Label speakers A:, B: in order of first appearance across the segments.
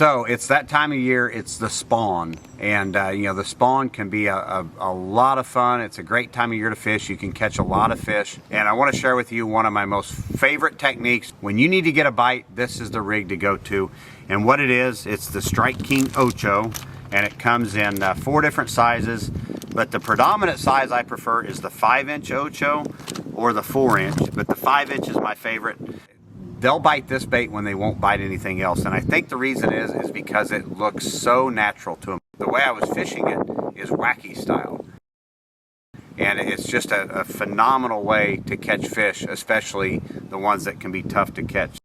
A: So it's that time of year, it's the spawn, and you know, the spawn can be a lot of fun. It's a great time of year to fish. You can catch a lot of fish, and I want to share with you one of my most favorite techniques. When you need to get a bite, this is the rig to go to. And what it is, it's the Strike King Ocho, and it comes in 4 different sizes, but the predominant size I prefer is the 5-inch Ocho or the 4-inch, but the 5-inch is my favorite. They'll bite this bait when they won't bite anything else, and I think the reason is because it looks so natural to them. The way I was fishing it is wacky style, and it's just a phenomenal way to catch fish, especially the ones that can be tough to catch.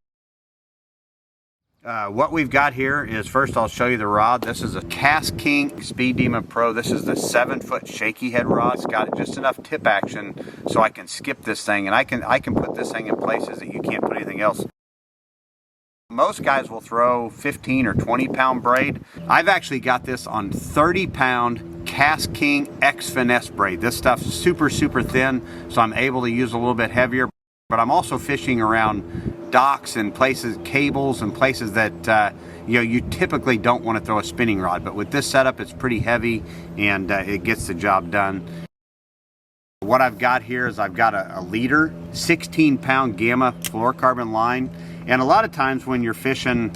A: What we've got here is, first I'll show you the rod. This is a KastKing Speed Demon Pro. This is the 7-foot shaky head rod. It's got just enough tip action so I can skip this thing, and I can put this thing in places that you can't put anything else. Most guys will throw 15 or 20 pound braid. I've actually got this on 30 pound KastKing X Finesse braid. This stuff's super thin, so I'm able to use a little bit heavier, but I'm also fishing around docks and places, cables and places that you know, you typically don't want to throw a spinning rod, but with this setup it's pretty heavy, and it gets the job done. What I've got here is I've got a leader, 16 pound Gamma fluorocarbon line, and a lot of times when you're fishing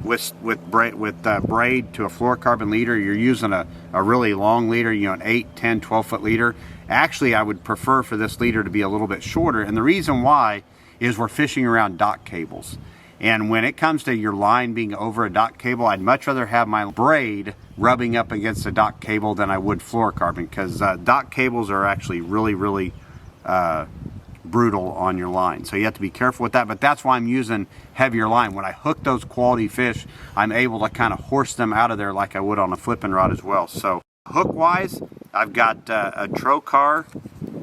A: with braid to a fluorocarbon leader, you're using a really long leader, you know, an 8, 10, 12 foot leader. Actually, I would prefer for this leader to be a little bit shorter, and the reason why is we're fishing around dock cables. And when it comes to your line being over a dock cable, I'd much rather have my braid rubbing up against a dock cable than I would fluorocarbon, because dock cables are actually really brutal on your line. So you have to be careful with that, but that's why I'm using heavier line. When I hook those quality fish, I'm able to kind of horse them out of there like I would on a flipping rod as well. So hook wise, I've got a Trokar.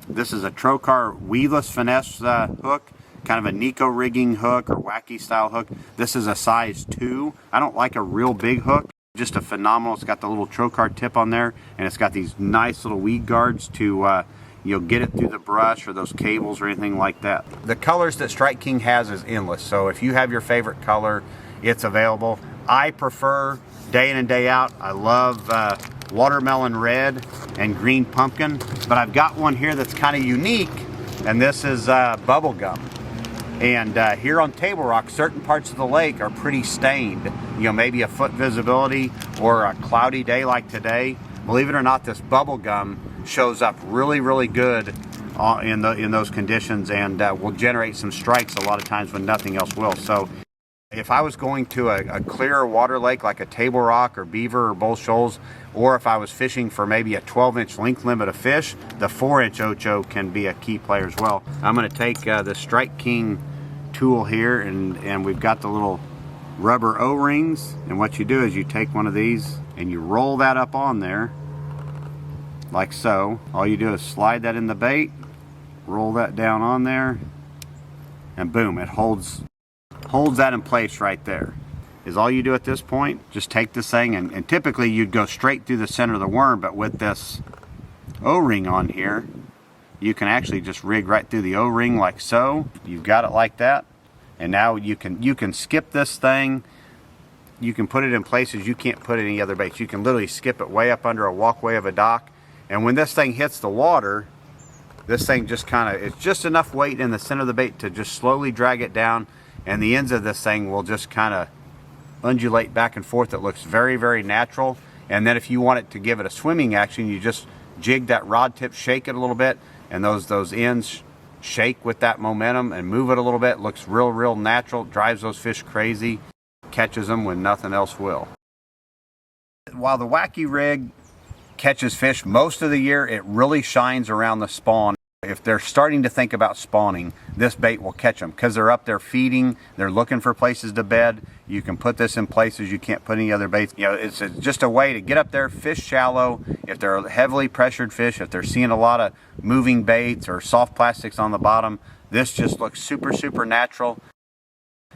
A: This is a Trokar weedless finesse hook, kind of a Nico rigging hook or wacky style hook. This is a size 2. I don't like a real big hook, just a phenomenal. It's got the little Trokar tip on there, and it's got these nice little weed guards to you'll get it through the brush or those cables or anything like that. The colors that Strike King has is endless, so if you have your favorite color, it's available. I prefer day in and day out. I love watermelon red and green pumpkin, but I've got one here that's kind of unique, and this is bubblegum. And here on Table Rock, certain parts of the lake are pretty stained, you know, maybe a foot visibility or a cloudy day like today. Believe it or not, this bubblegum shows up really good in those conditions, and will generate some strikes a lot of times when nothing else will. So if I was going to a clear water lake like a Table Rock or Beaver or Bull Shoals, or if I was fishing for maybe a 12-inch length limit of fish, the 4-inch Ocho can be a key player as well. I'm going to take the Strike King tool here, and we've got the little rubber O-rings, and what you do is you take one of these and you roll that up on there like so. All you do is slide that in the bait, roll that down on there, and boom, it holds that in place right there. Is all you do at this point. Just take this thing, and typically you'd go straight through the center of the worm, but with this O-ring on here, you can actually just rig right through the O-ring like so. You've got it like that, and now you can skip this thing. You can put it in places you can't put any other baits. You can literally skip it way up under a walkway of a dock, and when this thing hits the water, this thing just it's just enough weight in the center of the bait to just slowly drag it down, and the ends of this thing will just kind of undulate back and forth. It looks very natural. And then if you want it to give it a swimming action, you just jig that rod tip, shake it a little bit, and those ends shake with that momentum and move it a little bit. It looks real natural, drives those fish crazy, catches them when nothing else will. While the wacky rig catches fish most of the year, it really shines around the spawn. If they're starting to think about spawning, this bait will catch them because they're up there feeding, they're looking for places to bed. You can put this in places you can't put any other baits. You know, it's just a way to get up there, fish shallow. If they're heavily pressured fish, if they're seeing a lot of moving baits or soft plastics on the bottom, this just looks super natural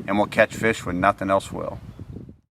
A: and will catch fish when nothing else will.